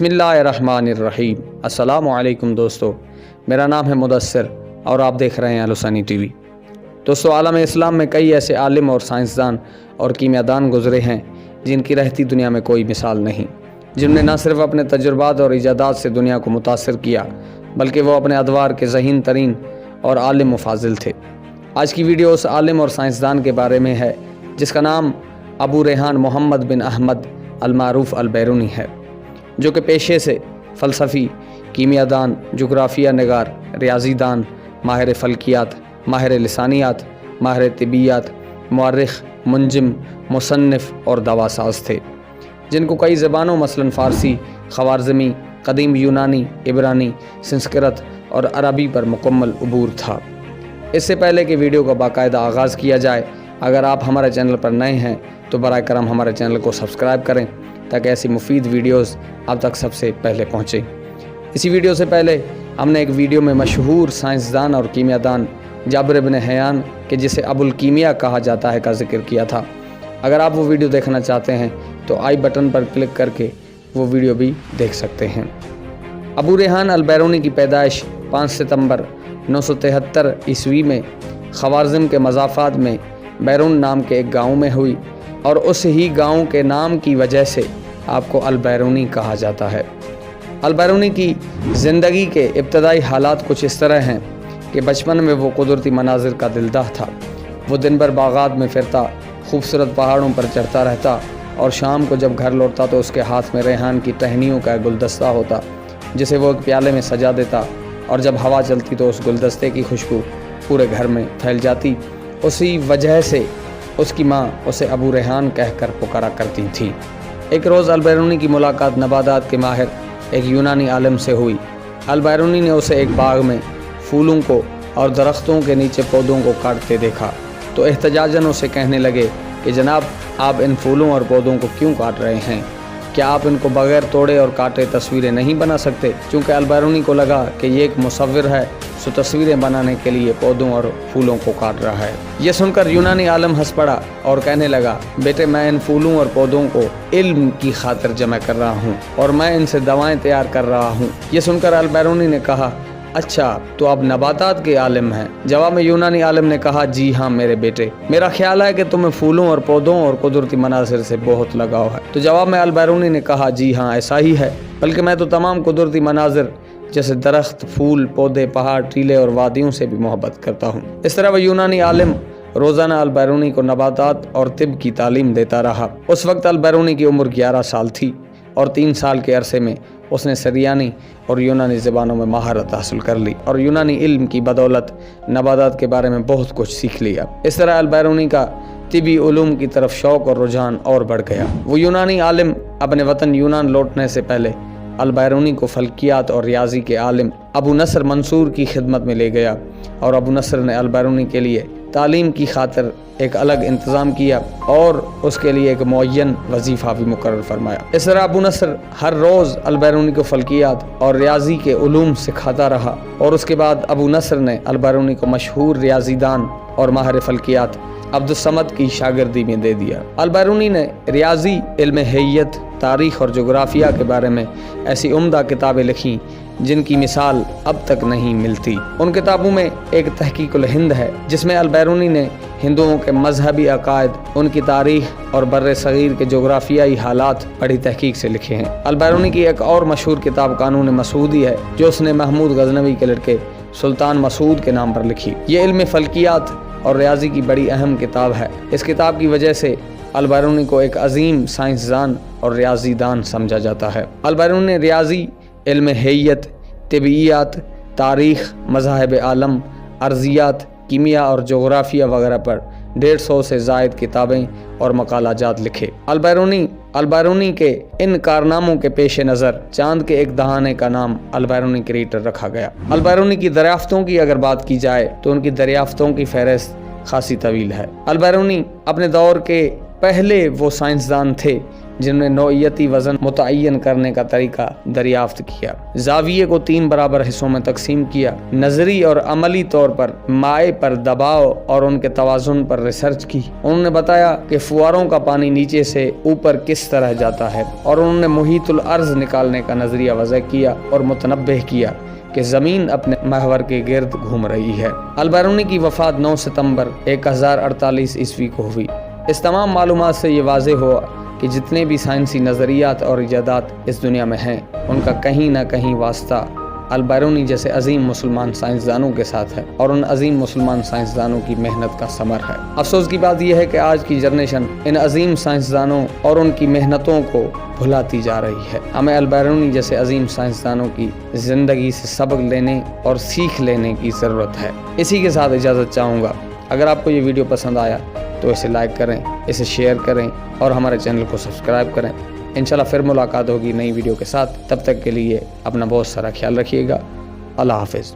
बिस्मिल्लाहिर्रहमानिर्रहीम। अस्सलामु अलैकुम दोस्तों, मेरा नाम है मुदस्सिर और आप देख रहे हैं अलुसानी टीवी। दोस्तों, आलम इस्लाम में कई ऐसे आलिम और साइंसदान और कीमियादान गुजरे हैं जिनकी रहती दुनिया में कोई मिसाल नहीं, जिन्होंने न सिर्फ अपने तजुर्बात और इजादात से दुनिया को मुतासिर किया बल्कि वो अपने अदवार के ज़हीन तरीन और आलिम व फाजिल थे। आज की वीडियो उस आलिम और साइंसदान के बारे में है जिसका नाम अबू रेहान मोहम्मद बिन अहमद अल-मारूफ अल-बैरूनी है, जो कि पेशे से फ़लसफ़ी, कीमियादान, जुग्राफिया निगार, रियाजीदान, माहिर फ़ल्कियात, माहिर लिसानियात, माहिर तिबियात, मुअर्रिख़, मुंजिम, मुसन्निफ़ और दवासाज थे, जिनको कई ज़बानों मसलन फ़ारसी, ख़वारज़मी, क़दीम यूनानी, इब्रानी, संस्कृत और अरबी पर मुकम्मल अबूर था। इससे पहले कि वीडियो का बाकायदा आगाज़ किया जाए, अगर आप हमारे चैनल पर नए हैं तो बराए करम हमारे चैनल को सब्सक्राइब करें ताकि ऐसी मुफीद वीडियोस आप तक सबसे पहले पहुँचें। इसी वीडियो से पहले हमने एक वीडियो में मशहूर साइंसदान और कीमियादान जाबिर इब्न हयान के जिसे अबुल कीमिया कहा जाता है का जिक्र किया था। अगर आप वो वीडियो देखना चाहते हैं तो आई बटन पर क्लिक करके वो वीडियो भी देख सकते हैं। अबू रेहान अल-बैरूनी की पैदाइश 5 सितंबर 973 ईस्वी में ख़वारज़म के मज़ाफ़ात में बैरून नाम के एक गाँव में हुई और उस ही गाँव के नाम की वजह से आपको अल-बैरूनी कहा जाता है। अल-बैरूनी की ज़िंदगी के इब्तदाई हालात कुछ इस तरह हैं कि बचपन में वो कुदरती मनाजिर का दिलदाह था। वो दिन भर बागात में फिरता, खूबसूरत पहाड़ों पर चढ़ता रहता और शाम को जब घर लौटता तो उसके हाथ में रेहान की टहनियों का गुलदस्ता होता जिसे वो एक प्याले में सजा देता और जब हवा चलती तो उस गुलदस्ते की खुशबू पूरे घर में फैल जाती। उसी वजह से उसकी माँ उसे अबू रेहान कहकर पुकारा करती थी। एक रोज़ अल-बैरूनी की मुलाकात नबादात के माहिर एक यूनानी आलिम से हुई। अल-बैरूनी ने उसे एक बाग में फूलों को और दरख्तों के नीचे पौधों को काटते देखा तो एहतजाजन उसे कहने लगे कि जनाब, आप इन फूलों और पौधों को क्यों काट रहे हैं? क्या आप इनको बग़ैर तोड़े और काटे तस्वीरें नहीं बना सकते? चूँकि अल-बैरूनी को लगा कि ये एक मुसव्विर है सो तस्वीरें बनाने के लिए पौधों और फूलों को काट रहा है। ये सुनकर यूनानी आलिम हंस पड़ा और कहने लगा, बेटे, मैं इन फूलों और पौधों को इल्म की खातिर जमा कर रहा हूँ और मैं इनसे दवाएं तैयार कर रहा हूँ। ये सुनकर अल-बैरूनी ने कहा, अच्छा, तो आप नबातात के आलिम हैं? जवाब में यूनानी आलिम ने कहा, जी हाँ मेरे बेटे, मेरा ख्याल है कि तुम्हें फूलों और पौधों और कुदरती मनासिर से बहुत लगाव है। तो जवाब में अल-बैरूनी ने कहा, जी हाँ ऐसा ही है, बल्कि मैं तो तमाम कुदरती मनासिर जैसे दरख्त, फूल, पौधे, पहाड़, टीले और वादियों से भी मोहब्बत करता हूँ। इस तरह वह यूनानी आलिम रोज़ाना अल-बैरूनी को नबातात और तिब की तालीम देता रहा। उस वक्त अल-बैरूनी की उम्र 11 साल थी और 3 साल के अरसे में उसने सिरियानी और यूनानी ज़बानों में महारत हासिल कर ली और यूनानी इल्म की बदौलत नबातात के बारे में बहुत कुछ सीख लिया। इस तरह अल-बैरूनी का तिबी उलूम की तरफ शौक़ और रुझान और बढ़ गया। वो यूनानी आलिम अपने वतन यूनान लौटने से पहले अल-बैरूनी को फ़ल्कियात और रियाजी के आलिम अबू नसर मंसूर की खिदमत में ले गया और अबू नसर ने अल-बैरूनी के लिए तालीम की खातिर एक अलग इंतज़ाम किया और उसके लिए एक मुअय्यन वजीफ़ा भी मुकर्रर फरमाया। इस तरह अबू नसर हर रोज़ अल-बैरूनी को फ़ल्कियात और रियाजी के उलूम सिखाता रहा और उसके बाद अबू नसर ने अल-बैरूनी को मशहूर रियाजीदान और माहिर फ़ल्कियात अब्दुस समद की शागिर्दी में दे दिया। अल-बैरूनी ने रियाजी, इल्म हैयत, तारीख़ और जोग्राफिया के बारे में ऐसी उम्दा किताबें लिखीं जिनकी मिसाल अब तक नहीं मिलती। उन किताबों में एक तहकीकुल हिंद है जिसमें अल-बैरूनी ने हिंदुओं के मजहबी अकायद, उनकी तारीख़ और बर्रे सगीर के जोग्राफियाई हालात बड़ी तहकीक से लिखे हैं। अल-बैरूनी की एक और मशहूर किताब कानून मसूदी है जो उसने महमूद गजनवी के लड़के सुल्तान मसूद के नाम पर लिखी। ये इल्म फ़ल्कियात और रियाजी की बड़ी अहम किताब है। इस किताब की वजह से अल-बैरूनी को एक अजीम साइंसदान और रियाजीदान समझा जाता है। अल-बैरूनी ने रियाजी, इल्म हैयत, तिबियात, तारीख़, मज़ाहिब आलम, अर्ज़ियात, कीमिया और जोग्राफिया वगैरह पर 150 से ज़ायद किताबें और मकालाजात लिखे। अल-बैरूनी के इन कारनामों के पेश नज़र चांद के एक दहाने का नाम अल-बैरूनी क्रेटर रखा गया। अल-बैरूनी की दरियाफ्तों की अगर बात की जाए तो उनकी दरियाफ्तों की फहरिस्त खासी तवील है। अल-बैरूनी अपने दौर के पहले वो साइंसदान थे जिनमें नौइयती वज़न मुतय्यन करने का तरीका दरियाफ्त किया। ज़ाविये को 3 बराबर हिस्सों में तकसीम किया। नज़री और अमली तौर पर माए पर दबाव और उनके तवाज़ुन पर रिसर्च की। उन्होंने बताया कि फुआरों का पानी नीचे से ऊपर किस तरह जाता है, और उन्होंने मुहीतुल अर्ज़ निकालने का नज़रिया वज़ह किया और मुतनब्बह किया कि ज़मीन अपने महवर के गिर्द घूम रही है। अल-बैरूनी की वफ़ात 9 सितंबर 1048 ईस्वी को हुई। इस तमाम मालूमात से ये वाज़ेह हुआ कि जितने भी साइंसी नज़रियात और इजादात इस दुनिया में हैं, उनका कहीं ना कहीं वास्ता अल-बैरूनी जैसे अजीम मुसलमान साइंसदानों के साथ है और उन अजीम मुसलमान साइंसदानों की मेहनत का समर है। अफसोस की बात यह है कि आज की जनरेशन इन अजीम साइंसदानों और उनकी मेहनतों को भुलाती जा रही है। हमें अल-बैरूनी जैसे अजीम साइंसदानों की ज़िंदगी से सबक लेने और सीख लेने की ज़रूरत है। इसी के साथ इजाज़त चाहूँगा। अगर आपको ये वीडियो पसंद आया तो इसे लाइक करें, इसे शेयर करें और हमारे चैनल को सब्सक्राइब करें। इंशाल्लाह फिर मुलाकात होगी नई वीडियो के साथ। तब तक के लिए अपना बहुत सारा ख्याल रखिएगा। अल्लाह हाफ़िज़।